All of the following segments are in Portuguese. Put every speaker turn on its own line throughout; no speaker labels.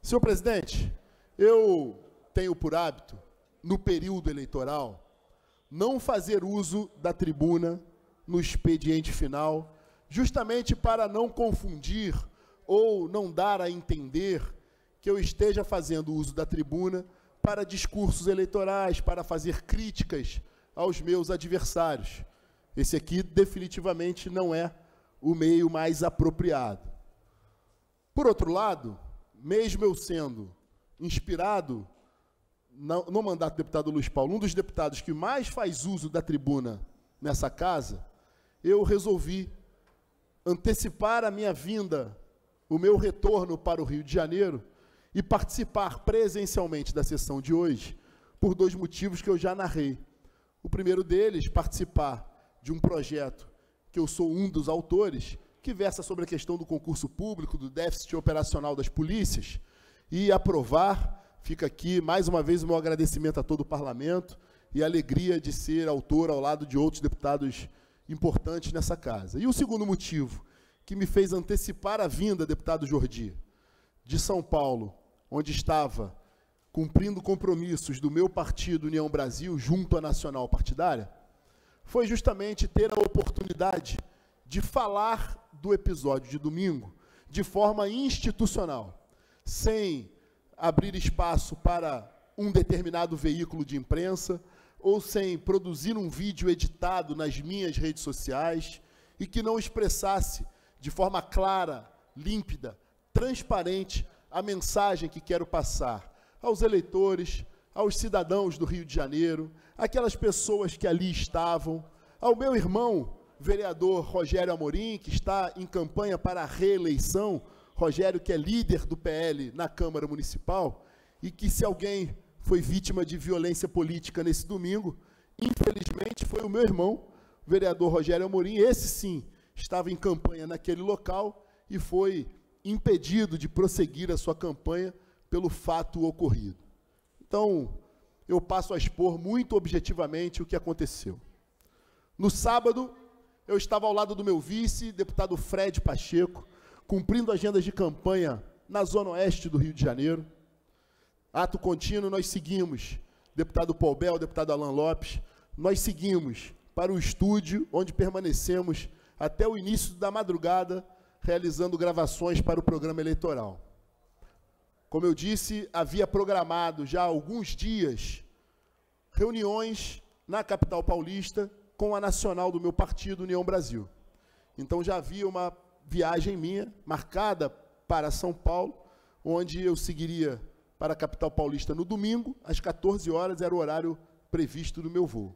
Senhor presidente, eu tenho por hábito, no período eleitoral, não fazer uso da tribuna no expediente final, justamente para não confundir ou não dar a entender que eu esteja fazendo uso da tribuna para discursos eleitorais, para fazer críticas aos meus adversários. Esse aqui definitivamente não é o meio mais apropriado. Por outro lado, mesmo eu sendo inspirado no mandato do deputado Luiz Paulo, um dos deputados que mais faz uso da tribuna nessa casa, eu resolvi antecipar a minha vinda, o meu retorno para o Rio de Janeiro e participar presencialmente da sessão de hoje, por dois motivos que eu já narrei. O primeiro deles, participar de um projeto que eu sou um dos autores, que versa sobre a questão do concurso público, do déficit operacional das polícias, e aprovar. Fica aqui, mais uma vez, o meu agradecimento a todo o parlamento e a alegria de ser autor ao lado de outros deputados importantes nessa casa. E o segundo motivo, que me fez antecipar a vinda, deputado Jordi, de São Paulo, onde estava cumprindo compromissos do meu partido União Brasil, junto à Nacional Partidária, foi justamente ter a oportunidade de falar do episódio de domingo de forma institucional, sem abrir espaço para um determinado veículo de imprensa, ou sem produzir um vídeo editado nas minhas redes sociais e que não expressasse de forma clara, límpida, transparente a mensagem que quero passar aos eleitores, aos cidadãos do Rio de Janeiro, aquelas pessoas que ali estavam, ao meu irmão, vereador Rogério Amorim, que está em campanha para a reeleição, Rogério, que é líder do PL na Câmara Municipal, e que, se alguém foi vítima de violência política nesse domingo, infelizmente foi o meu irmão, o vereador Rogério Amorim. Esse sim estava em campanha naquele local e foi impedido de prosseguir a sua campanha pelo fato ocorrido. Então, eu passo a expor muito objetivamente o que aconteceu. No sábado, eu estava ao lado do meu vice, deputado Fred Pacheco, cumprindo agendas de campanha na Zona Oeste do Rio de Janeiro. Ato contínuo, nós seguimos, deputado Paul Bel, deputado Alan Lopes, nós seguimos para o estúdio, onde permanecemos até o início da madrugada, realizando gravações para o programa eleitoral. Como eu disse, havia programado já há alguns dias reuniões na capital paulista com a nacional do meu partido, União Brasil. Então já havia uma viagem minha, marcada para São Paulo, onde eu seguiria para a capital paulista no domingo, às 14 horas, era o horário previsto do meu voo.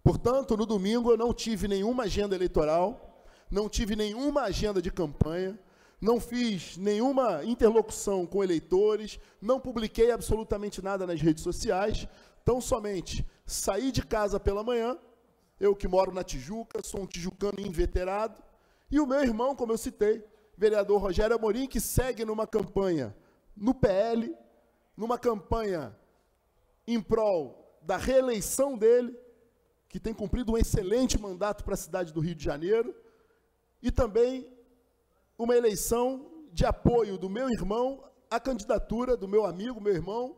Portanto, no domingo eu não tive nenhuma agenda eleitoral, não tive nenhuma agenda de campanha, não fiz nenhuma interlocução com eleitores, não publiquei absolutamente nada nas redes sociais, tão somente saí de casa pela manhã, eu que moro na Tijuca, sou um tijucano inveterado, e o meu irmão, como eu citei, vereador Rogério Amorim, que segue numa campanha no PL, numa campanha em prol da reeleição dele, que tem cumprido um excelente mandato para a cidade do Rio de Janeiro, e também uma eleição de apoio do meu irmão à candidatura do meu amigo, meu irmão,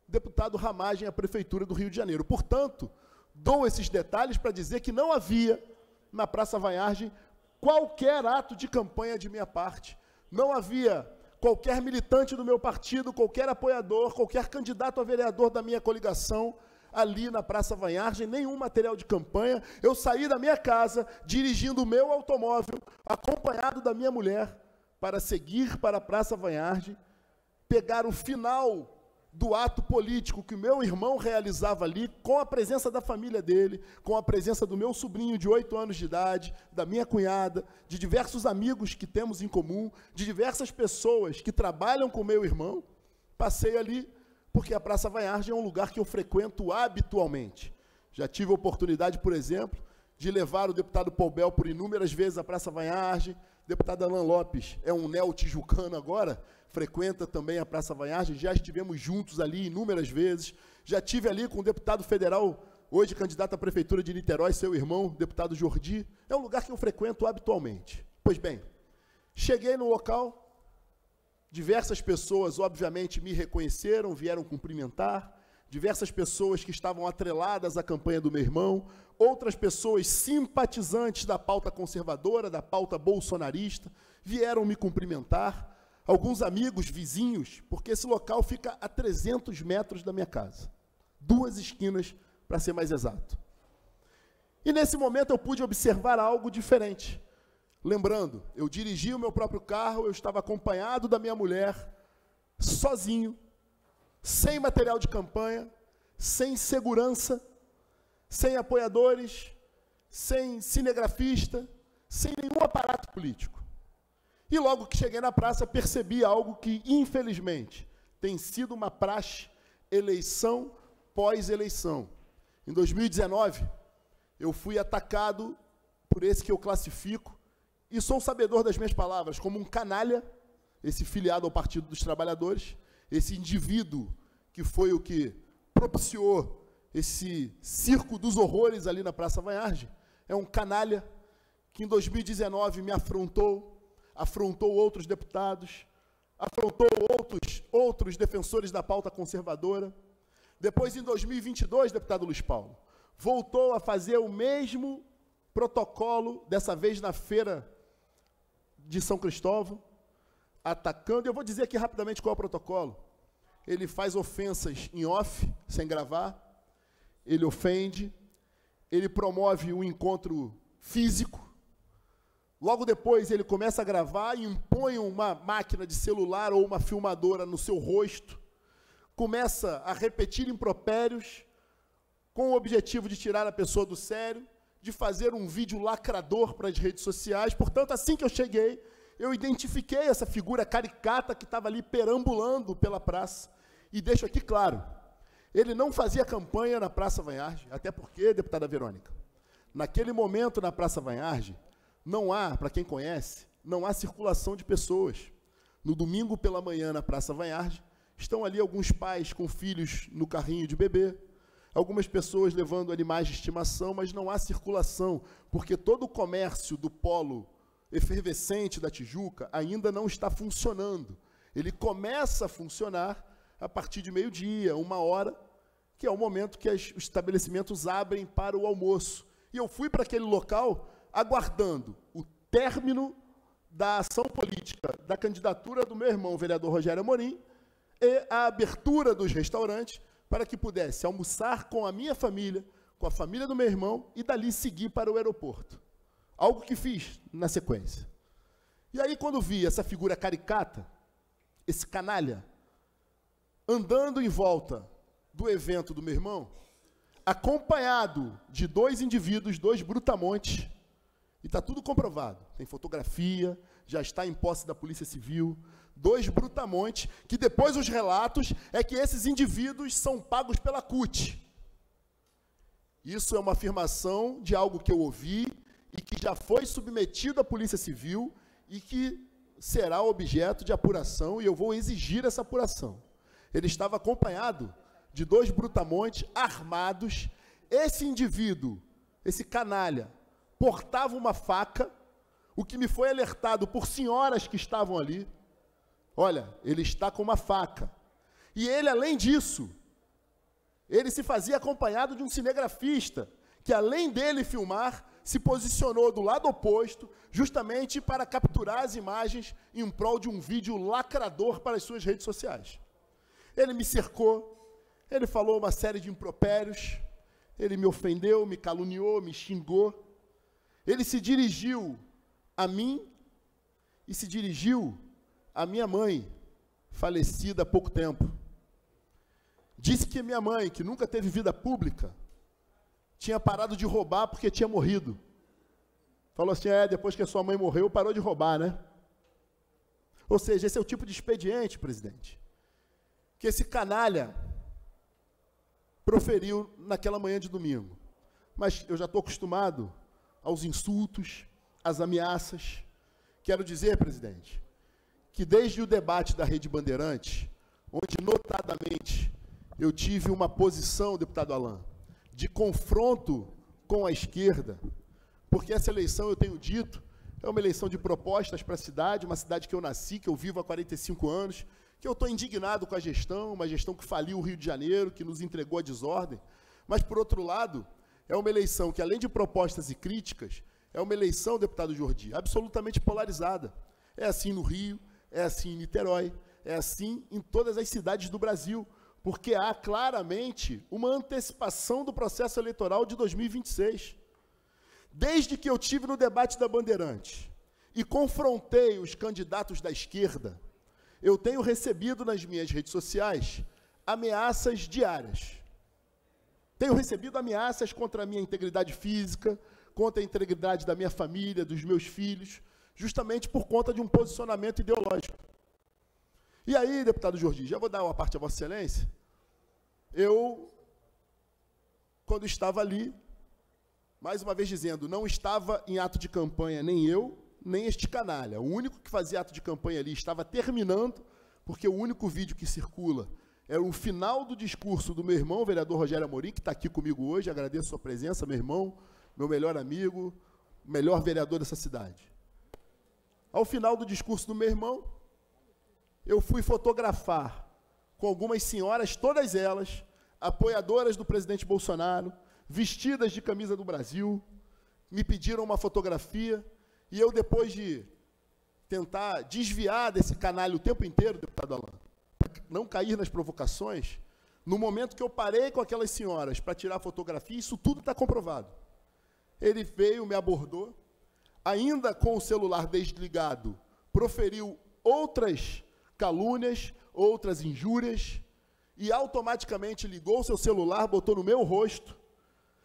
deputado Ramagem à Prefeitura do Rio de Janeiro. Portanto, dou esses detalhes para dizer que não havia, na Praça Vargem, qualquer ato de campanha de minha parte, não havia qualquer militante do meu partido, qualquer apoiador, qualquer candidato a vereador da minha coligação, ali na Praça Vargem, nenhum material de campanha. Eu saí da minha casa, dirigindo o meu automóvel, acompanhado da minha mulher, para seguir para a Praça Vargem, pegar o final do ato político que o meu irmão realizava ali, com a presença da família dele, com a presença do meu sobrinho de 8 anos de idade, da minha cunhada, de diversos amigos que temos em comum, de diversas pessoas que trabalham com o meu irmão. Passei ali, porque a Praça Vargem é um lugar que eu frequento habitualmente. Já tive a oportunidade, por exemplo, de levar o deputado Paul Bel por inúmeras vezes à Praça Vargem. Deputado Alan Lopes é um neo-tijucano agora, frequenta também a Praça Vargem, já estivemos juntos ali inúmeras vezes, já tive ali com o deputado federal, hoje candidato à Prefeitura de Niterói, seu irmão, deputado Jordi, é um lugar que eu frequento habitualmente. Pois bem, cheguei no local, Diversas pessoas, obviamente, me reconheceram, vieram cumprimentar. Diversas pessoas que estavam atreladas à campanha do meu irmão. Outras pessoas simpatizantes da pauta conservadora, da pauta bolsonarista, vieram me cumprimentar. Alguns amigos, vizinhos, porque esse local fica a 300 metros da minha casa. 2 esquinas, para ser mais exato. E nesse momento eu pude observar algo diferente. Lembrando, eu dirigi o meu próprio carro, eu estava acompanhado da minha mulher, sozinho, sem material de campanha, sem segurança, sem apoiadores, sem cinegrafista, sem nenhum aparato político. E logo que cheguei na praça, percebi algo que, infelizmente, tem sido uma praxe, eleição pós-eleição. Em 2019, eu fui atacado por esse que eu classifico, e sou sabedor das minhas palavras, como um canalha, esse filiado ao Partido dos Trabalhadores, esse indivíduo que foi o que propiciou esse circo dos horrores ali na Praça Vanharge, é um canalha que em 2019 me afrontou outros deputados, afrontou outros defensores da pauta conservadora. Depois, em 2022, deputado Luiz Paulo, voltou a fazer o mesmo protocolo, dessa vez na feira de São Cristóvão, atacando. Eu vou dizer aqui rapidamente qual é o protocolo. Ele faz ofensas em off, sem gravar, ele ofende, ele promove um encontro físico. Logo depois ele começa a gravar e impõe uma máquina de celular ou uma filmadora no seu rosto, começa a repetir impropérios com o objetivo de tirar a pessoa do sério, de fazer um vídeo lacrador para as redes sociais. Portanto, assim que eu cheguei, eu identifiquei essa figura caricata que estava ali perambulando pela praça. E deixo aqui claro, ele não fazia campanha na Praça Vanharge, até porque, deputada Verônica, naquele momento na Praça Vanharge, não há, para quem conhece, não há circulação de pessoas. No domingo pela manhã, na Praça Vanharge, estão ali alguns pais com filhos no carrinho de bebê, algumas pessoas levando animais de estimação, mas não há circulação, porque todo o comércio do polo efervescente da Tijuca ainda não está funcionando. Ele começa a funcionar a partir de meio-dia, 1h, que é o momento que os estabelecimentos abrem para o almoço. E eu fui para aquele local aguardando o término da ação política da candidatura do meu irmão, o vereador Rogério Amorim, e a abertura dos restaurantes para que pudesse almoçar com a minha família, com a família do meu irmão, e dali seguir para o aeroporto. Algo que fiz na sequência. E aí, quando vi essa figura caricata, esse canalha, andando em volta do evento do meu irmão, acompanhado de 2 indivíduos, 2 brutamontes, e está tudo comprovado, tem fotografia, já está em posse da Polícia Civil, 2 brutamontes, que depois os relatos é que esses indivíduos são pagos pela CUT. Isso é uma afirmação de algo que eu ouvi e que já foi submetido à Polícia Civil e que será objeto de apuração, e eu vou exigir essa apuração. Ele estava acompanhado de 2 brutamontes armados. Esse indivíduo, esse canalha, portava uma faca, o que me foi alertado por senhoras que estavam ali. Olha, ele está com uma faca. E ele, além disso, ele se fazia acompanhado de um cinegrafista, que além dele filmar, se posicionou do lado oposto, justamente para capturar as imagens em prol de um vídeo lacrador para as suas redes sociais. Ele me cercou, ele falou uma série de impropérios, ele me ofendeu, me caluniou, me xingou. Ele se dirigiu a mim e se dirigiu à minha mãe, falecida há pouco tempo. Disse que minha mãe, que nunca teve vida pública, tinha parado de roubar porque tinha morrido. Falou assim, depois que a sua mãe morreu, parou de roubar, né? Ou seja, esse é o tipo de expediente, presidente, que esse canalha proferiu naquela manhã de domingo. Mas eu já estou acostumado aos insultos, às ameaças. Quero dizer, presidente, que desde o debate da Rede Bandeirantes, onde notadamente eu tive uma posição, deputado Alain, de confronto com a esquerda, porque essa eleição, eu tenho dito, é uma eleição de propostas para a cidade, uma cidade que eu nasci, que eu vivo há 45 anos, que eu estou indignado com a gestão, uma gestão que faliu o Rio de Janeiro, que nos entregou à desordem. Mas, por outro lado, é uma eleição que, além de propostas e críticas, é uma eleição, deputado Jordi, absolutamente polarizada. É assim no Rio, é assim em Niterói, é assim em todas as cidades do Brasil, porque há claramente uma antecipação do processo eleitoral de 2026. Desde que eu tive no debate da Bandeirantes e confrontei os candidatos da esquerda, eu tenho recebido nas minhas redes sociais ameaças diárias. Tenho recebido ameaças contra a minha integridade física, contra a integridade da minha família, dos meus filhos, justamente por conta de um posicionamento ideológico. E aí, deputado Jordi, já vou dar uma parte a Vossa Excelência, eu, quando estava ali, mais uma vez dizendo, não estava em ato de campanha nem eu, nem este canalha. O único que fazia ato de campanha ali estava terminando, porque o único vídeo que circula é o final do discurso do meu irmão, o vereador Rogério Amorim, que está aqui comigo hoje, agradeço a sua presença, meu irmão, meu melhor amigo, melhor vereador dessa cidade. Ao final do discurso do meu irmão, eu fui fotografar com algumas senhoras, todas elas, apoiadoras do presidente Bolsonaro, vestidas de camisa do Brasil, me pediram uma fotografia, e eu, depois de tentar desviar desse canalha o tempo inteiro, deputado Alain, para não cair nas provocações, no momento que eu parei com aquelas senhoras para tirar a fotografia, isso tudo está comprovado. Ele veio, me abordou, ainda com o celular desligado, proferiu outras calúnias, outras injúrias, e automaticamente ligou o seu celular, botou no meu rosto.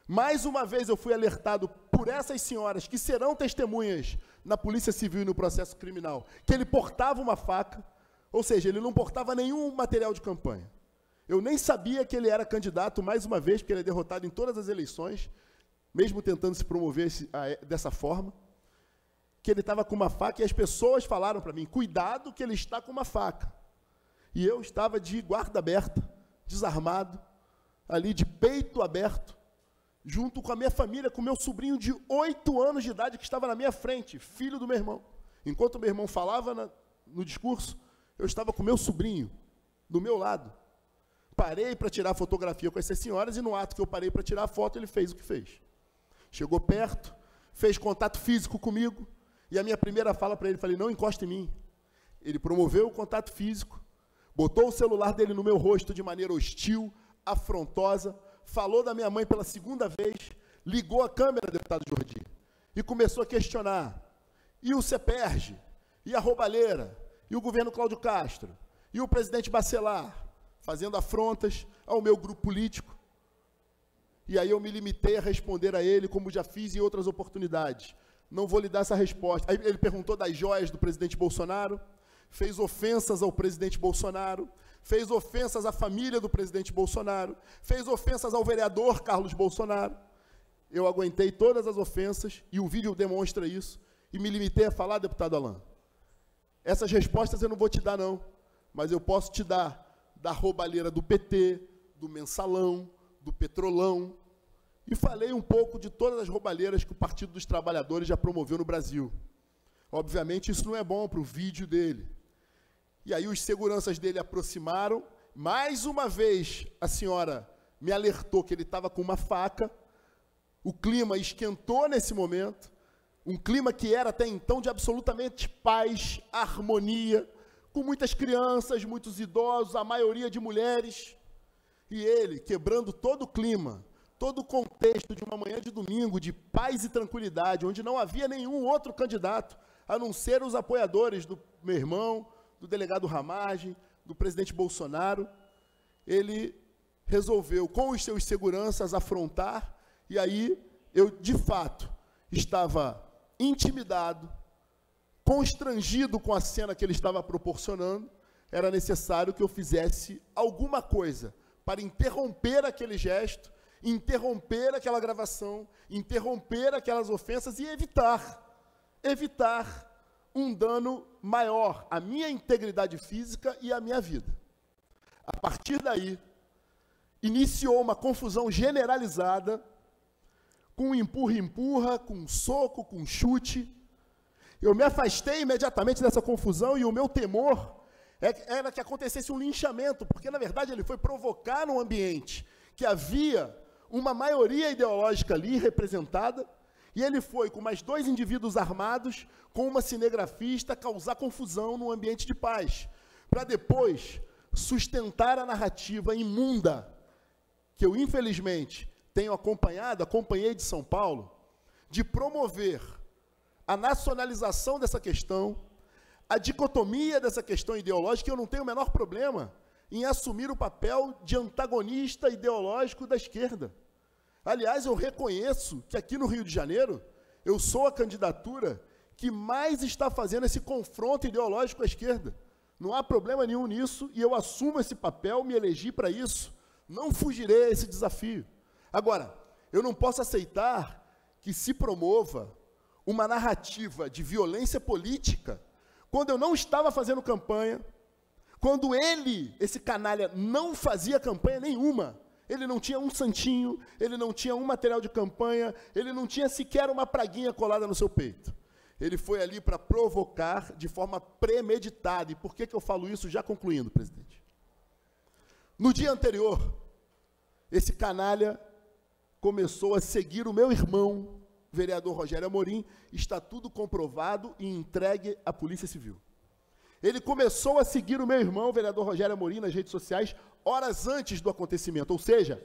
Mais uma vez eu fui alertado por essas senhoras, que serão testemunhas na Polícia Civil e no processo criminal, que ele portava uma faca, ou seja, ele não portava nenhum material de campanha. Eu nem sabia que ele era candidato, mais uma vez, porque ele é derrotado em todas as eleições, mesmo tentando se promover dessa forma, que ele estava com uma faca, e as pessoas falaram para mim, cuidado que ele está com uma faca. E eu estava de guarda aberta, desarmado, ali de peito aberto, junto com a minha família, com meu sobrinho de 8 anos de idade, que estava na minha frente, filho do meu irmão. Enquanto o meu irmão falava no discurso, eu estava com meu sobrinho, do meu lado. Parei para tirar fotografia com essas senhoras, e no ato que eu parei para tirar a foto, ele fez o que fez. Chegou perto, fez contato físico comigo, e a minha primeira fala para ele, falei, não encosta em mim. Ele promoveu o contato físico, botou o celular dele no meu rosto de maneira hostil, afrontosa, falou da minha mãe pela segunda vez, ligou a câmera, deputado Jordi, e começou a questionar. E o CEPERJ, e a roubalheira, e o governo Cláudio Castro, e o presidente Bacelar, fazendo afrontas ao meu grupo político. E aí eu me limitei a responder a ele, como já fiz em outras oportunidades. Não vou lhe dar essa resposta. Aí ele perguntou das joias do presidente Bolsonaro, fez ofensas ao presidente Bolsonaro, fez ofensas à família do presidente Bolsonaro, fez ofensas ao vereador Carlos Bolsonaro. Eu aguentei todas as ofensas, e o vídeo demonstra isso, e me limitei a falar, deputado Alain. Essas respostas eu não vou te dar, não, mas eu posso te dar da roubalheira do PT, do mensalão, do petrolão, e falei um pouco de todas as roubalheiras que o Partido dos Trabalhadores já promoveu no Brasil. Obviamente, isso não é bom para o vídeo dele. E aí os seguranças dele aproximaram, mais uma vez a senhora me alertou que ele estava com uma faca, o clima esquentou nesse momento, um clima que era até então de absolutamente paz, harmonia, com muitas crianças, muitos idosos, a maioria de mulheres, e ele, quebrando todo o clima, todo o contexto de uma manhã de domingo, de paz e tranquilidade, onde não havia nenhum outro candidato, a não ser os apoiadores do meu irmão, do delegado Ramagem, do presidente Bolsonaro, ele resolveu, com os seus seguranças, afrontar, e aí eu, de fato, estava intimidado, constrangido com a cena que ele estava proporcionando, era necessário que eu fizesse alguma coisa para interromper aquele gesto, interromper aquela gravação, interromper aquelas ofensas e evitar um dano maior à minha integridade física e à minha vida. A partir daí, iniciou uma confusão generalizada, com empurra-empurra, com soco, com chute, Eu me afastei imediatamente dessa confusão e o meu temor era que acontecesse um linchamento, porque, na verdade, ele foi provocar num ambiente que havia uma maioria ideológica ali representada, e ele foi, com mais 2 indivíduos armados, com uma cinegrafista, causar confusão num ambiente de paz, para depois sustentar a narrativa imunda que eu, infelizmente, tenho acompanhei de São Paulo, de promover a nacionalização dessa questão, a dicotomia dessa questão ideológica. Eu não tenho o menor problema em assumir o papel de antagonista ideológico da esquerda. Aliás, eu reconheço que aqui no Rio de Janeiro, eu sou a candidatura que mais está fazendo esse confronto ideológico com a esquerda. Não há problema nenhum nisso, e eu assumo esse papel, me elegi para isso, não fugirei a esse desafio. Agora, eu não posso aceitar que se promova uma narrativa de violência política, quando eu não estava fazendo campanha, quando ele, esse canalha, não fazia campanha nenhuma. Ele não tinha um santinho, ele não tinha um material de campanha, ele não tinha sequer uma praguinha colada no seu peito. Ele foi ali para provocar de forma premeditada. E por que eu falo isso? Já concluindo, presidente. No dia anterior, esse canalha começou a seguir o meu irmão, vereador Rogério Amorim. Está tudo comprovado e entregue à Polícia Civil. Ele começou a seguir o meu irmão, vereador Rogério Amorim, nas redes sociais, horas antes do acontecimento. Ou seja,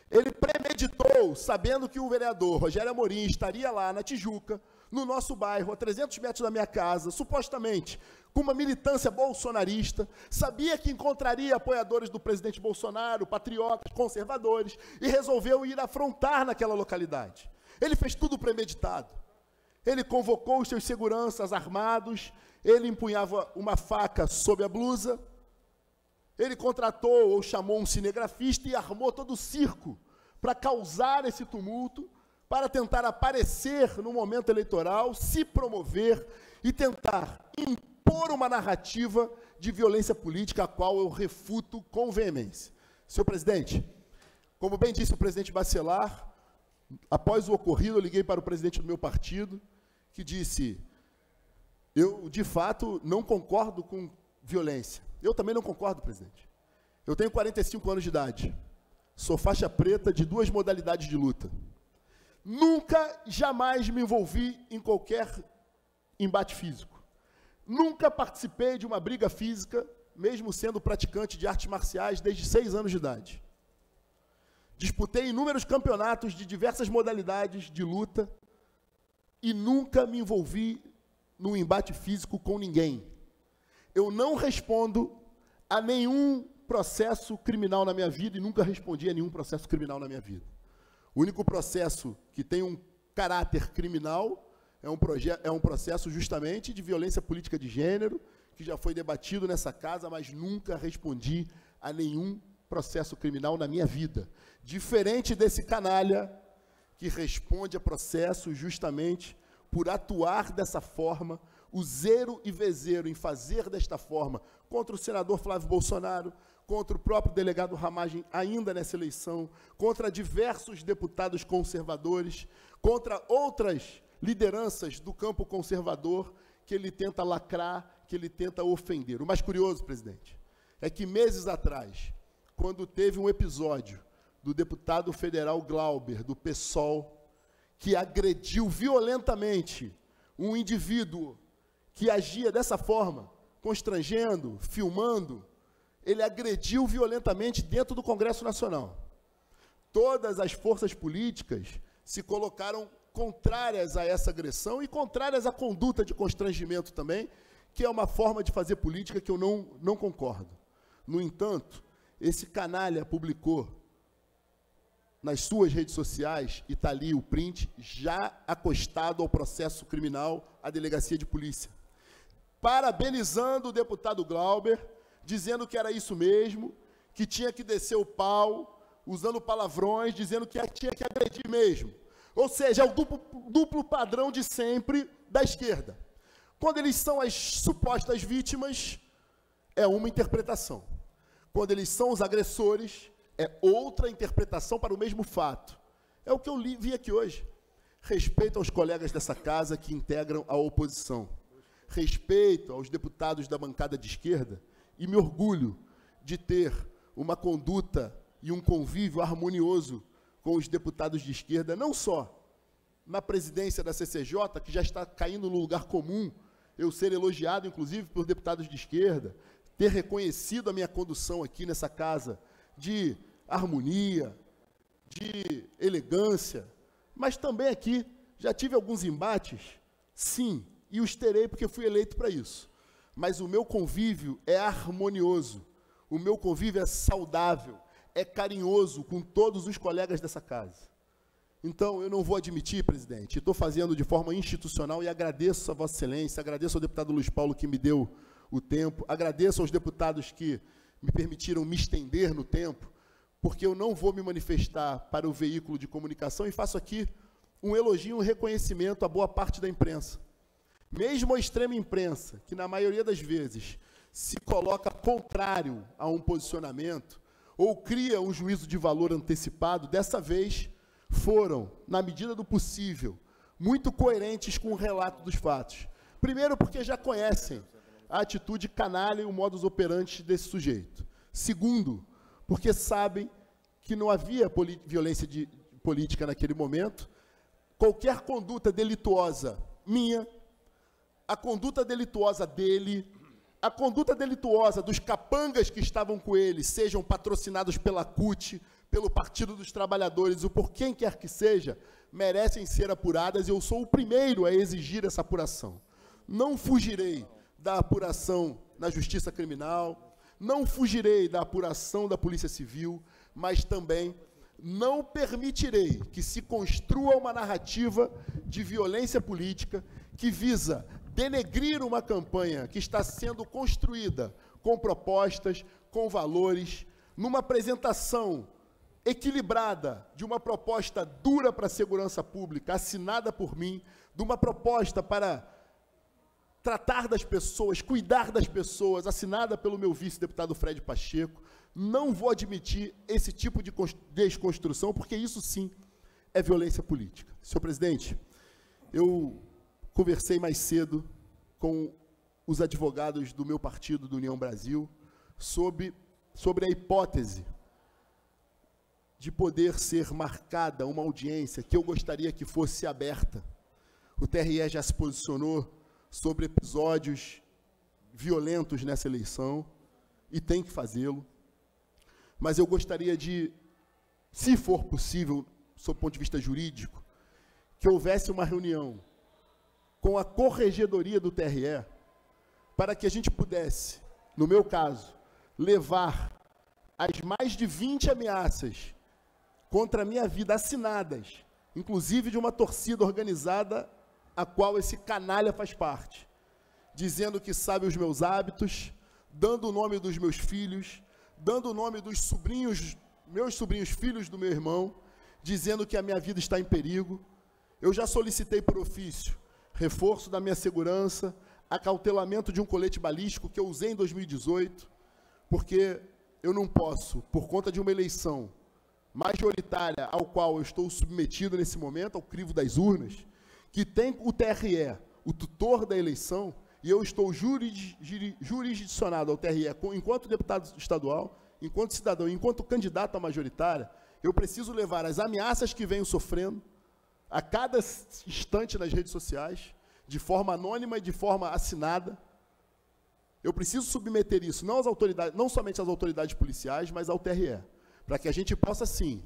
ele premeditou, sabendo que o vereador Rogério Amorim estaria lá na Tijuca, no nosso bairro, a 300 metros da minha casa, supostamente com uma militância bolsonarista, sabia que encontraria apoiadores do presidente Bolsonaro, patriotas, conservadores, e resolveu ir afrontar naquela localidade. Ele fez tudo premeditado. Ele convocou os seus seguranças armados, ele empunhava uma faca sob a blusa, ele contratou ou chamou um cinegrafista e armou todo o circo para causar esse tumulto, para tentar aparecer no momento eleitoral, se promover e tentar impor uma narrativa de violência política, a qual eu refuto com veemência. Senhor presidente, como bem disse o presidente Bacelar, após o ocorrido, eu liguei para o presidente do meu partido, que disse: eu, de fato, não concordo com violência. Eu também não concordo, presidente. Eu tenho 45 anos de idade. Sou faixa preta de 2 modalidades de luta. Nunca, jamais me envolvi em qualquer embate físico. Nunca participei de uma briga física, mesmo sendo praticante de artes marciais desde 6 anos de idade. Disputei inúmeros campeonatos de diversas modalidades de luta e nunca me envolvi num embate físico com ninguém. Eu não respondo a nenhum processo criminal na minha vida e nunca respondi a nenhum processo criminal na minha vida. O único processo que tem um caráter criminal é um processo justamente de violência política de gênero, que já foi debatido nessa casa, mas nunca respondi a nenhum processo criminal na minha vida. Diferente desse canalha que responde a processo justamente por atuar dessa forma, o zero e vezeiro em fazer desta forma contra o senador Flávio Bolsonaro, contra o próprio delegado Ramagem, ainda nessa eleição, contra diversos deputados conservadores, contra outras lideranças do campo conservador que ele tenta lacrar, que ele tenta ofender. O mais curioso, presidente, é que meses atrás, quando teve um episódio do deputado federal Glauber, do PSOL, que agrediu violentamente um indivíduo que agia dessa forma, constrangendo, filmando, ele agrediu violentamente dentro do Congresso Nacional. Todas as forças políticas se colocaram contrárias a essa agressão e contrárias à conduta de constrangimento também, que é uma forma de fazer política que eu não concordo. No entanto, esse canalha publicou nas suas redes sociais, e está ali o print, já acostado ao processo criminal, à delegacia de polícia, parabenizando o deputado Glauber, dizendo que era isso mesmo, que tinha que descer o pau, usando palavrões, dizendo que tinha que agredir mesmo. Ou seja, é o duplo padrão de sempre da esquerda. Quando eles são as supostas vítimas, é uma interpretação. Quando eles são os agressores, é outra interpretação para o mesmo fato. É o que eu vi aqui hoje. Respeito aos colegas dessa casa que integram a oposição. respeito aos deputados da bancada de esquerda e me orgulho de ter uma conduta e um convívio harmonioso com os deputados de esquerda, não só na presidência da CCJ, que já está caindo no lugar comum, eu ser elogiado, inclusive, por deputados de esquerda, ter reconhecido a minha condução aqui nessa casa de harmonia, de elegância, mas também aqui já tive alguns embates, sim, e os terei porque fui eleito para isso. Mas o meu convívio é harmonioso, o meu convívio é saudável, é carinhoso com todos os colegas dessa casa. Então, eu não vou admitir, presidente, estou fazendo de forma institucional e agradeço a Vossa Excelência, agradeço ao deputado Luiz Paulo que me deu o tempo, agradeço aos deputados que me permitiram me estender no tempo, porque eu não vou me manifestar para o veículo de comunicação e faço aqui um elogio, um reconhecimento à boa parte da imprensa. Mesmo a extrema imprensa, que na maioria das vezes se coloca contrário a um posicionamento ou cria um juízo de valor antecipado, dessa vez foram, na medida do possível, muito coerentes com o relato dos fatos. Primeiro, porque já conhecem a atitude canalha e o modus operandi desse sujeito. Segundo, porque sabem que não havia violência política naquele momento. Qualquer conduta delituosa minha, a conduta delituosa dele, a conduta delituosa dos capangas que estavam com ele, sejam patrocinados pela CUT, pelo Partido dos Trabalhadores ou por quem quer que seja, merecem ser apuradas e eu sou o primeiro a exigir essa apuração. Não fugirei da apuração na Justiça Criminal, não fugirei da apuração da Polícia Civil, mas também não permitirei que se construa uma narrativa de violência política que visa denegrir uma campanha que está sendo construída com propostas, com valores, numa apresentação equilibrada de uma proposta dura para a segurança pública, assinada por mim, de uma proposta para tratar das pessoas, cuidar das pessoas, assinada pelo meu vice-deputado Fred Pacheco. Não vou admitir esse tipo de desconstrução, porque isso sim é violência política. Senhor presidente, eu conversei mais cedo com os advogados do meu partido, do União Brasil, sobre a hipótese de poder ser marcada uma audiência que eu gostaria que fosse aberta. O TRE já se posicionou sobre episódios violentos nessa eleição e tem que fazê-lo. Mas eu gostaria de, se for possível, sob o ponto de vista jurídico, que houvesse uma reunião com a corregedoria do TRE para que a gente pudesse, no meu caso, levar as mais de 20 ameaças contra a minha vida assinadas, inclusive de uma torcida organizada a qual esse canalha faz parte, dizendo que sabe os meus hábitos, dando o nome dos meus filhos, dando o nome dos sobrinhos, meus sobrinhos filhos do meu irmão, dizendo que a minha vida está em perigo. Eu já solicitei por ofício reforço da minha segurança, acautelamento de um colete balístico que eu usei em 2018, porque eu não posso, por conta de uma eleição majoritária ao qual eu estou submetido nesse momento, ao crivo das urnas, que tem o TRE, o tutor da eleição, e eu estou jurisdicionado ao TRE enquanto deputado estadual, enquanto cidadão, enquanto candidato à majoritária, eu preciso levar as ameaças que venho sofrendo a cada instante nas redes sociais, de forma anônima e de forma assinada. Eu preciso submeter isso não às autoridades, não somente às autoridades policiais, mas ao TRE, para que a gente possa, sim,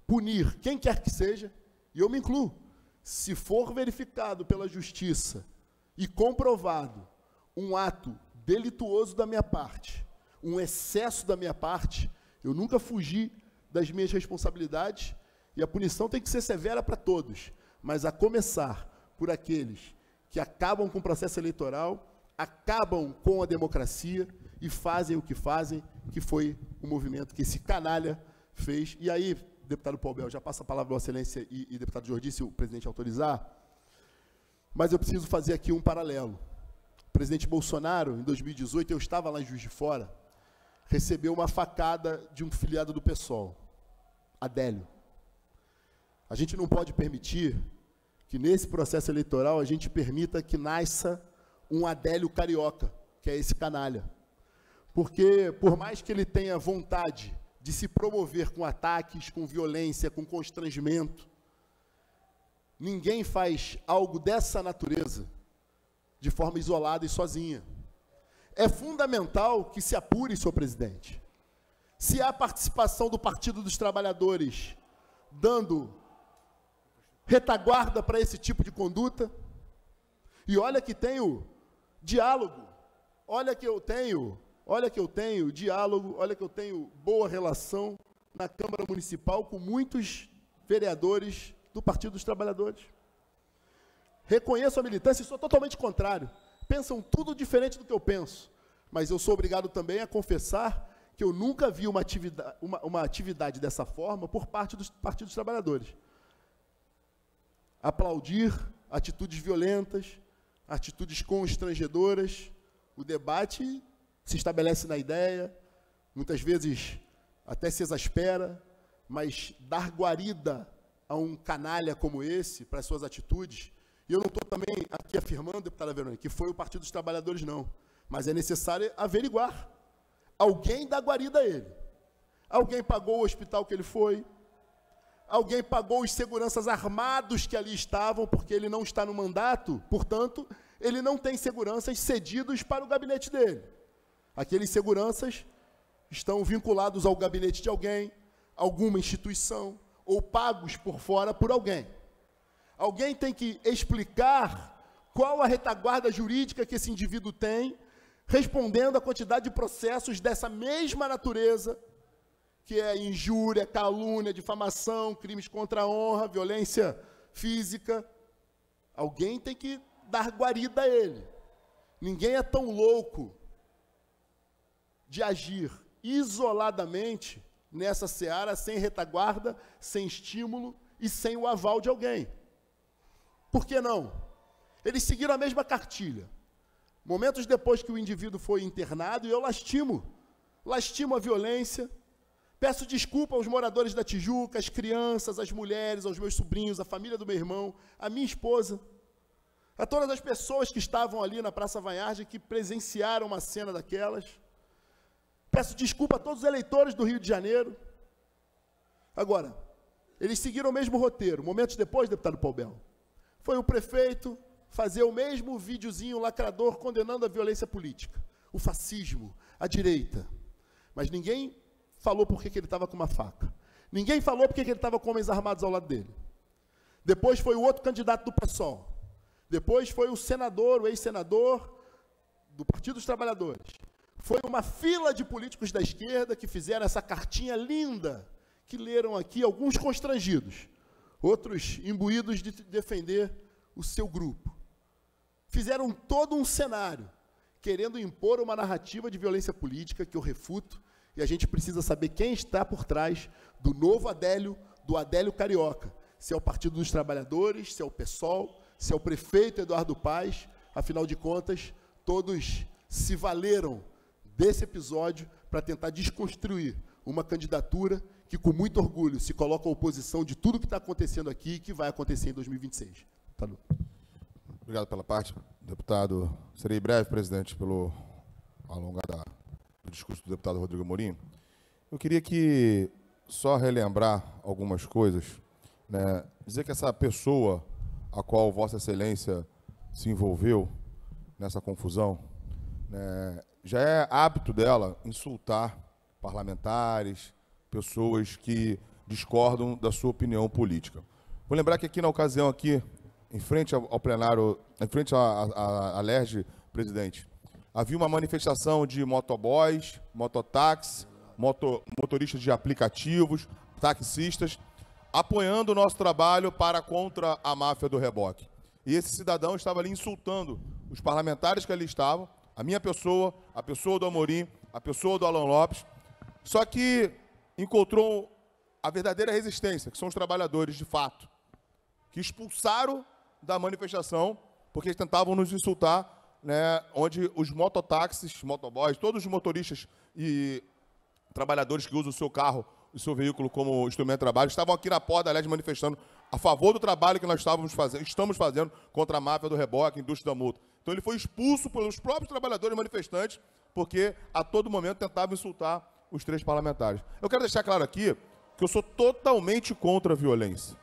punir quem quer que seja, e eu me incluo. Se for verificado pela justiça e comprovado um ato delituoso da minha parte, um excesso da minha parte, eu nunca fugi das minhas responsabilidades e a punição tem que ser severa para todos, mas a começar por aqueles que acabam com o processo eleitoral, acabam com a democracia e fazem o que fazem, que foi o movimento que esse canalha fez. E aí, deputado Paul Bel, já passa a palavra à Vossa Excelência e deputado Jordi, se o presidente autorizar, mas eu preciso fazer aqui um paralelo. O presidente Bolsonaro, em 2018, eu estava lá em Juiz de Fora, recebeu uma facada de um filiado do PSOL, Adélio. A gente não pode permitir que nesse processo eleitoral a gente permita que nasça um Adélio carioca, que é esse canalha. Porque, por mais que ele tenha vontade de se promover com ataques, com violência, com constrangimento, ninguém faz algo dessa natureza de forma isolada e sozinha. É fundamental que se apure, senhor presidente. Se há participação do Partido dos Trabalhadores dando retaguarda para esse tipo de conduta, e olha que tenho diálogo, olha que eu tenho diálogo, olha que eu tenho boa relação na Câmara Municipal com muitos vereadores do Partido dos Trabalhadores. Reconheço a militância e sou totalmente contrário. Pensam tudo diferente do que eu penso, mas eu sou obrigado também a confessar que eu nunca vi uma atividade dessa forma por parte dos Partidos Trabalhadores. Aplaudir atitudes violentas, atitudes constrangedoras, o debate se estabelece na ideia, muitas vezes até se exaspera, mas dar guarida a um canalha como esse, para as suas atitudes, e eu não estou também aqui afirmando, deputada Verônica, que foi o Partido dos Trabalhadores, não, mas é necessário averiguar. Alguém dá guarida a ele. Alguém pagou o hospital que ele foi, alguém pagou os seguranças armados que ali estavam, porque ele não está no mandato, portanto, ele não tem seguranças cedidos para o gabinete dele. Aqueles seguranças estão vinculados ao gabinete de alguém, alguma instituição, ou pagos por fora por alguém. Alguém tem que explicar qual a retaguarda jurídica que esse indivíduo tem, respondendo à quantidade de processos dessa mesma natureza, que é injúria, calúnia, difamação, crimes contra a honra, violência física. Alguém tem que dar guarida a ele. Ninguém é tão louco de agir isoladamente nessa seara, sem retaguarda, sem estímulo e sem o aval de alguém. Por que não? Eles seguiram a mesma cartilha. Momentos depois que o indivíduo foi internado, e eu lastimo a violência, peço desculpa aos moradores da Tijuca, às crianças, às mulheres, aos meus sobrinhos, à família do meu irmão, à minha esposa, a todas as pessoas que estavam ali na Praça Vanharge, que presenciaram uma cena daquelas. Peço desculpa a todos os eleitores do Rio de Janeiro. Agora, eles seguiram o mesmo roteiro. Momentos depois, deputado Paubel, foi o prefeito fazer o mesmo videozinho lacrador condenando a violência política, o fascismo, a direita. Mas ninguém falou por que ele estava com uma faca. Ninguém falou por que ele estava com homens armados ao lado dele. Depois foi o outro candidato do PSOL. Depois foi o senador, o ex-senador do Partido dos Trabalhadores. Foi uma fila de políticos da esquerda que fizeram essa cartinha linda, que leram aqui, alguns constrangidos, outros imbuídos de defender o seu grupo. Fizeram todo um cenário, querendo impor uma narrativa de violência política, que eu refuto, e a gente precisa saber quem está por trás do novo Adélio, do Adélio carioca. Se é o Partido dos Trabalhadores, se é o PSOL, se é o prefeito Eduardo Paes. Afinal de contas, todos se valeram desse episódio para tentar desconstruir uma candidatura que, com muito orgulho, se coloca à oposição de tudo que está acontecendo aqui e que vai acontecer em 2026. Tá.
Obrigado pela parte, deputado. Serei breve, presidente, pelo alongar do discurso do deputado Rodrigo Amorim. Eu queria que só relembrar algumas coisas, né? Dizer que essa pessoa a qual Vossa Excelência se envolveu nessa confusão, né, já é hábito dela insultar parlamentares, pessoas que discordam da sua opinião política. Vou lembrar que aqui na ocasião, aqui, em frente ao plenário, em frente à LERJ, presidente, havia uma manifestação de motoboys, mototáxi, motoristas de aplicativos, taxistas, apoiando o nosso trabalho contra a máfia do reboque. E esse cidadão estava ali insultando os parlamentares que ali estavam, a minha pessoa, a pessoa do Amorim, a pessoa do Alan Lopes, só que encontrou a verdadeira resistência, que são os trabalhadores de fato, que expulsaram da manifestação, porque eles tentavam nos insultar, né, onde os mototáxis, motoboys, todos os motoristas e trabalhadores que usam o seu carro, o seu veículo como instrumento de trabalho, estavam aqui na porta da LERJ manifestando a favor do trabalho que nós estamos fazendo contra a máfia do reboque, a indústria da multa. Então ele foi expulso pelos próprios trabalhadores manifestantes, porque a todo momento tentava insultar os 3 parlamentares. Eu quero deixar claro aqui que eu sou totalmente contra a violência.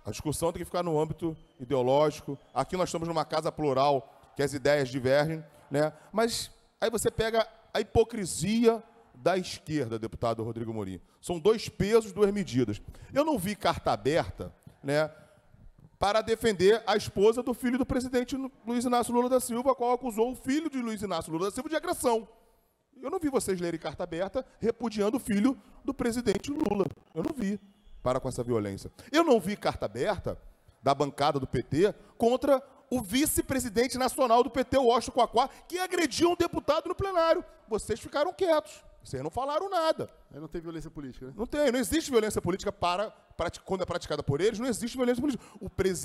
A discussão tem que ficar no âmbito ideológico. Aqui nós estamos numa casa plural, que as ideias divergem, né? Mas aí você pega a hipocrisia da esquerda, deputado Rodrigo Morim. São 2 pesos, 2 medidas. Eu não vi carta aberta, né, para defender a esposa do filho do presidente Luiz Inácio Lula da Silva, a qual acusou o filho de Luiz Inácio Lula da Silva de agressão. Eu não vi vocês lerem carta aberta repudiando o filho do presidente Lula. Eu não vi. Para com essa violência. Eu não vi carta aberta da bancada do PT contra o vice-presidente nacional do PT, o Washington Quaquá, que agrediu um deputado no plenário. Vocês ficaram quietos. Vocês não falaram nada.
Aí não tem violência política, né?
Não tem, não existe violência política quando é praticada por eles, não existe violência política.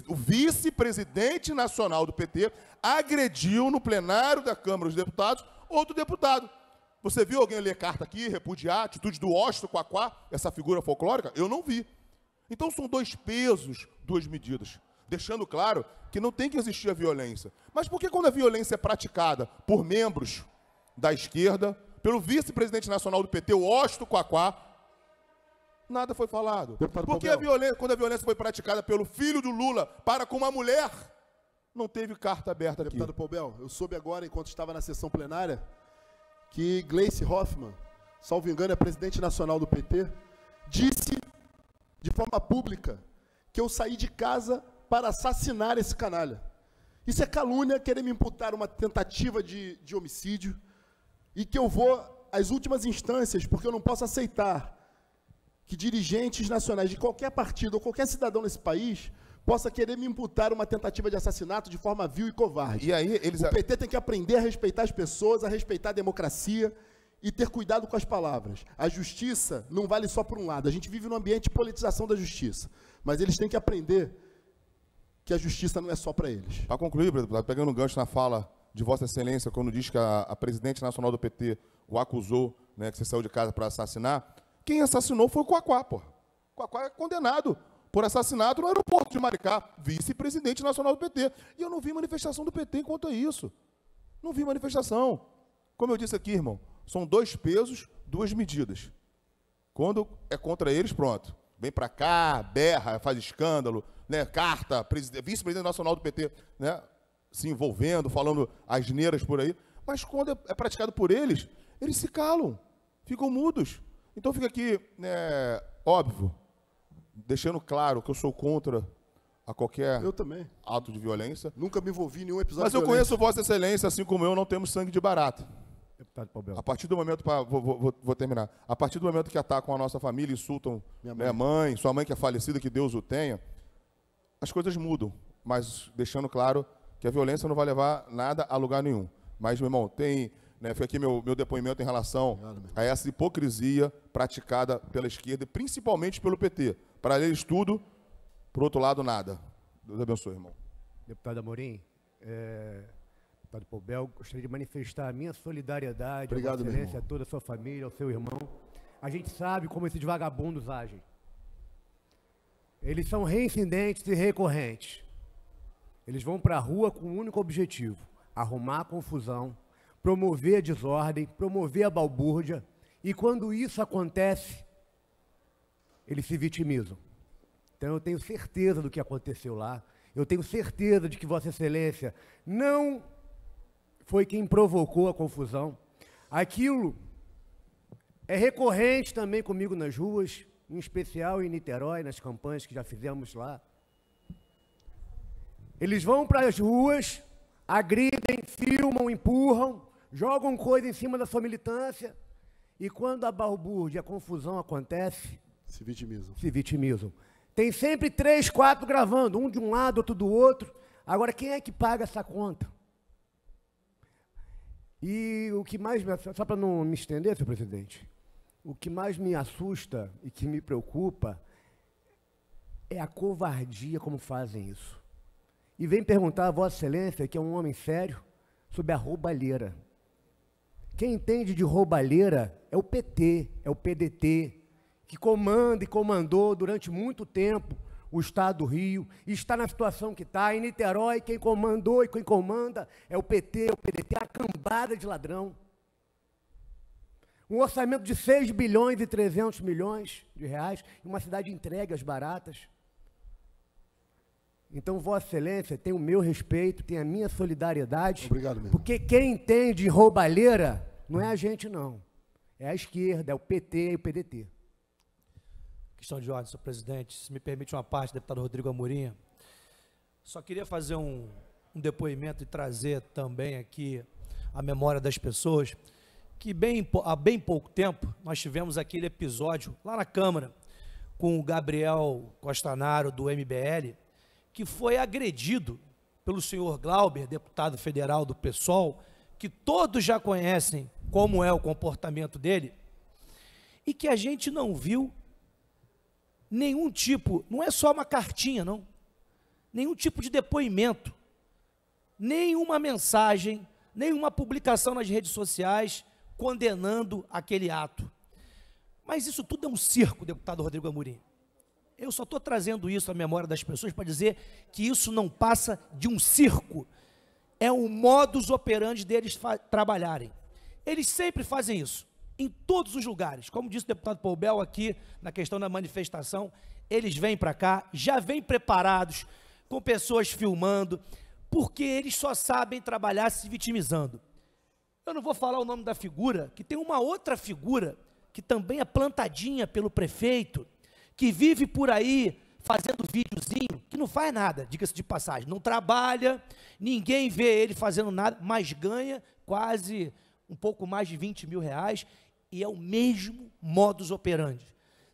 O vice-presidente nacional do PT agrediu no plenário da Câmara dos Deputados outro deputado. Você viu alguém ler carta aqui, repudiar a atitude do Washington Quaquá, essa figura folclórica? Eu não vi. Então são 2 pesos, 2 medidas. Deixando claro que não tem que existir a violência. Mas por que quando a violência é praticada por membros da esquerda, pelo vice-presidente nacional do PT, o Washington Quaquá, nada foi falado? Por que quando a violência foi praticada pelo filho do Lula para com uma mulher, não teve carta aberta aqui?
Deputado Paubel, eu soube agora, enquanto estava na sessão plenária, que Gleice Hoffmann, salvo engano, é presidente nacional do PT, disse de forma pública que eu saí de casa para assassinar esse canalha. Isso é calúnia, querer me imputar uma tentativa de homicídio, e que eu vou às últimas instâncias, porque eu não posso aceitar que dirigentes nacionais de qualquer partido ou qualquer cidadão nesse país possa querer me imputar uma tentativa de assassinato de forma vil e covarde.
E aí
O PT tem que aprender a respeitar as pessoas, a respeitar a democracia e ter cuidado com as palavras. A justiça não vale só por um lado. A gente vive num ambiente de politização da justiça. Mas eles têm que aprender que a justiça não é só para eles.
Para concluir, deputado, pegando um gancho na fala de Vossa Excelência, quando diz que a presidente nacional do PT o acusou, né, que você saiu de casa para assassinar, quem assassinou foi o Quaquá, pô. O Quaquá é condenado por assassinato no aeroporto de Maricá, vice-presidente nacional do PT. E eu não vi manifestação do PT quanto a isso. Não vi manifestação. Como eu disse aqui, irmão, são 2 pesos, 2 medidas. Quando é contra eles, pronto. Vem para cá, berra, faz escândalo, né, carta, vice-presidente nacional do PT, né, se envolvendo, falando asneiras por aí. Mas quando é praticado por eles, eles se calam, ficam mudos. Então fica aqui, né, óbvio, deixando claro que eu sou contra a qualquer ato de violência.
Nunca me envolvi em nenhum episódio
Mas eu conheço Vossa Excelência, assim como eu, não temos sangue de barata.
Deputado Paubel.
A partir do momento, vou terminar, a partir do momento que atacam a nossa família, insultam minha mãe, sua mãe que é falecida, que Deus o tenha, as coisas mudam, mas deixando claro que a violência não vai levar nada a lugar nenhum. Mas, meu irmão, foi aqui meu depoimento em relação a essa hipocrisia praticada pela esquerda, principalmente pelo PT. Para eles tudo, por outro lado nada. Deus abençoe, irmão.
Deputado Amorim, deputado Paubel, gostaria de manifestar a minha solidariedade,
obrigado,
a excelência, a toda a sua família, ao seu irmão. A gente sabe como esses vagabundos agem. Eles são reincidentes e recorrentes. Eles vão para a rua com um único objetivo: arrumar a confusão, promover a desordem, promover a balbúrdia, e quando isso acontece, eles se vitimizam. Então eu tenho certeza do que aconteceu lá, eu tenho certeza de que Vossa Excelência não foi quem provocou a confusão. Aquilo é recorrente também comigo nas ruas, em especial em Niterói, nas campanhas que já fizemos lá. Eles vão para as ruas, agridem, filmam, empurram, jogam coisa em cima da sua militância, e quando a balbúrdia, a confusão acontece,
se vitimizam.
Se vitimizam. Tem sempre 3, 4 gravando, um de um lado, outro do outro. Agora, quem é que paga essa conta? E o que mais, só para não me estender, senhor presidente, o que mais me assusta e que me preocupa é a covardia como fazem isso. E vem perguntar a Vossa Excelência, que é um homem sério, sobre a roubalheira. Quem entende de roubalheira é o PT, é o PDT, que comanda e comandou durante muito tempo o Estado do Rio, está na situação que está. Em Niterói, quem comandou e quem comanda é o PT, o PDT, a cambada de ladrão. Um orçamento de 6 bilhões e 300 milhões de reais, em uma cidade de entregas baratas. Então, Vossa Excelência tem o meu respeito, tem a minha solidariedade.
Obrigado, mesmo.
Porque quem entende roubalheira não é a gente, não. É a esquerda, é o PT e o PDT.
Questão de ordem, senhor presidente. Se me permite uma parte, deputado Rodrigo Amorim. Só queria fazer um depoimento e trazer também aqui a memória das pessoas que há bem pouco tempo nós tivemos aquele episódio lá na Câmara com o Gabriel Costanaro, do MBL, que foi agredido pelo senhor Glauber, deputado federal do PSOL, que todos já conhecem como é o comportamento dele, e que a gente não viu nenhum tipo, não é só uma cartinha, não, nenhum tipo de depoimento, nenhuma mensagem, nenhuma publicação nas redes sociais condenando aquele ato. Mas isso tudo é um circo, deputado Rodrigo Amorim. Eu só estou trazendo isso à memória das pessoas para dizer que isso não passa de um circo. É o modus operandi deles trabalharem. Eles sempre fazem isso, em todos os lugares. Como disse o deputado Paul Bel aqui, na questão da manifestação, eles vêm para cá, já vêm preparados, com pessoas filmando, porque eles só sabem trabalhar se vitimizando. Eu não vou falar o nome da figura, que tem uma outra figura, que também é plantadinha pelo prefeito, que vive por aí fazendo videozinho, que não faz nada, diga-se de passagem, não trabalha, ninguém vê ele fazendo nada, mas ganha quase um pouco mais de 20 mil reais, e é o mesmo modus operandi,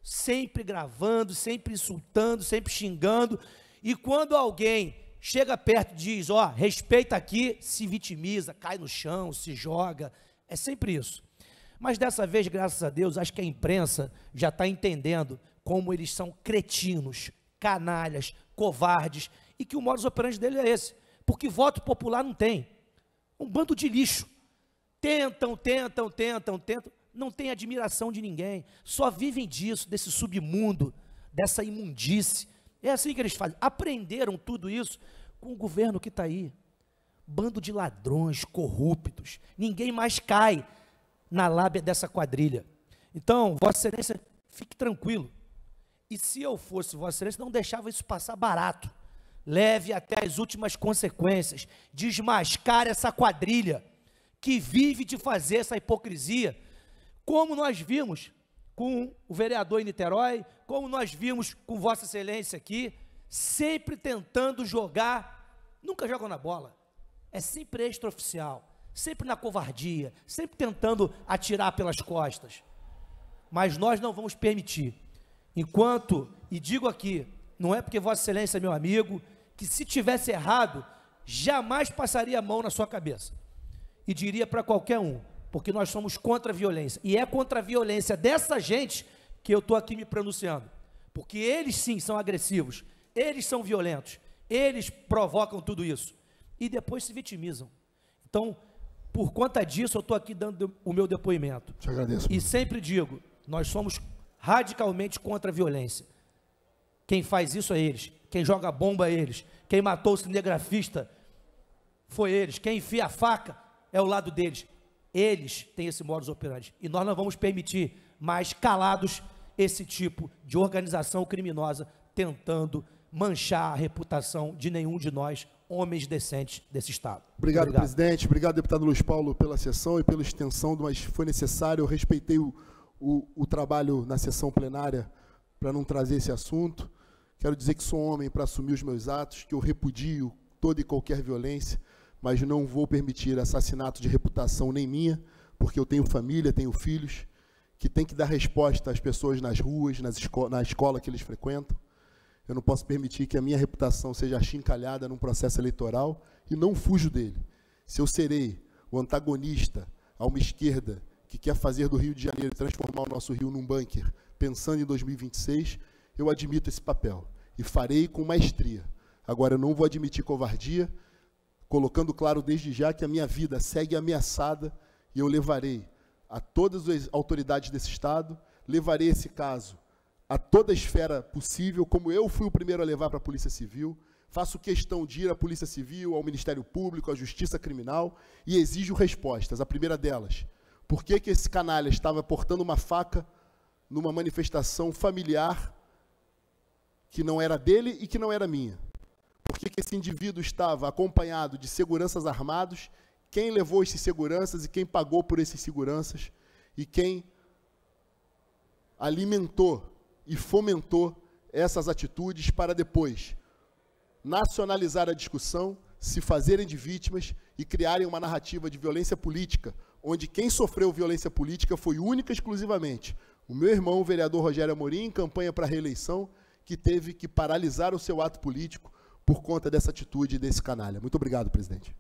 sempre gravando, sempre insultando, sempre xingando, e quando alguém chega perto e diz, ó, respeita aqui, se vitimiza, cai no chão, se joga, é sempre isso. Mas dessa vez, graças a Deus, acho que a imprensa já está entendendo como eles são cretinos, canalhas, covardes, e que o modus operandi dele é esse, porque voto popular não tem, um bando de lixo, tentam, não tem admiração de ninguém, só vivem disso, desse submundo, dessa imundície, é assim que eles fazem, aprenderam tudo isso com o governo que está aí, bando de ladrões, corruptos, ninguém mais cai na lábia dessa quadrilha. Então, Vossa Excelência, fique tranquilo, e se eu fosse Vossa Excelência, não deixava isso passar barato, leve até as últimas consequências, desmascare essa quadrilha, que vive de fazer essa hipocrisia, como nós vimos com o vereador em Niterói, como nós vimos com Vossa Excelência aqui, sempre tentando jogar, nunca jogam na bola, é sempre extraoficial, sempre na covardia, sempre tentando atirar pelas costas, mas nós não vamos permitir, enquanto, e digo aqui, não é porque Vossa Excelência é meu amigo, que se tivesse errado, jamais passaria a mão na sua cabeça, e diria para qualquer um, porque nós somos contra a violência, e é contra a violência dessa gente que eu estou aqui me pronunciando, porque eles sim são agressivos, eles são violentos, eles provocam tudo isso, e depois se vitimizam. Então, por conta disso, eu estou aqui dando o meu depoimento.
Te agradeço.
E sempre digo, nós somos radicalmente contra a violência. Quem faz isso é eles, quem joga bomba é eles, quem matou o cinegrafista foi eles, quem enfia a faca é o lado deles. Eles têm esse modus operandi, e nós não vamos permitir mais calados esse tipo de organização criminosa tentando manchar a reputação de nenhum de nós, homens decentes desse Estado.
Obrigado, presidente. Obrigado, deputado Luiz Paulo, pela sessão e pela extensão, mas foi necessário. Eu respeitei o trabalho na sessão plenária para não trazer esse assunto. Quero dizer que sou homem para assumir os meus atos, que eu repudio toda e qualquer violência, mas não vou permitir assassinato de reputação nem minha, porque eu tenho família, tenho filhos, que tem que dar resposta às pessoas nas ruas, na escola que eles frequentam. Eu não posso permitir que a minha reputação seja achincalhada num processo eleitoral e não fujo dele. Se eu serei o antagonista a uma esquerda que quer fazer do Rio de Janeiro, transformar o nosso Rio num bunker, pensando em 2026, eu admito esse papel e farei com maestria. Agora, eu não vou admitir covardia, colocando claro desde já que a minha vida segue ameaçada e eu levarei a todas as autoridades desse Estado, levarei esse caso a toda a esfera possível, como eu fui o primeiro a levar para a Polícia Civil. Faço questão de ir à Polícia Civil, ao Ministério Público, à Justiça Criminal e exijo respostas. A primeira delas, por que esse canalha estava portando uma faca numa manifestação familiar que não era dele e que não era minha? Por que esse indivíduo estava acompanhado de seguranças armados? Quem levou esses seguranças e quem pagou por esses seguranças? E quem alimentou e fomentou essas atitudes para depois nacionalizar a discussão, se fazerem de vítimas e criarem uma narrativa de violência política, onde quem sofreu violência política foi única e exclusivamente o meu irmão, o vereador Rogério Amorim, em campanha para a reeleição, que teve que paralisar o seu ato político por conta dessa atitude desse canalha. Muito obrigado, presidente.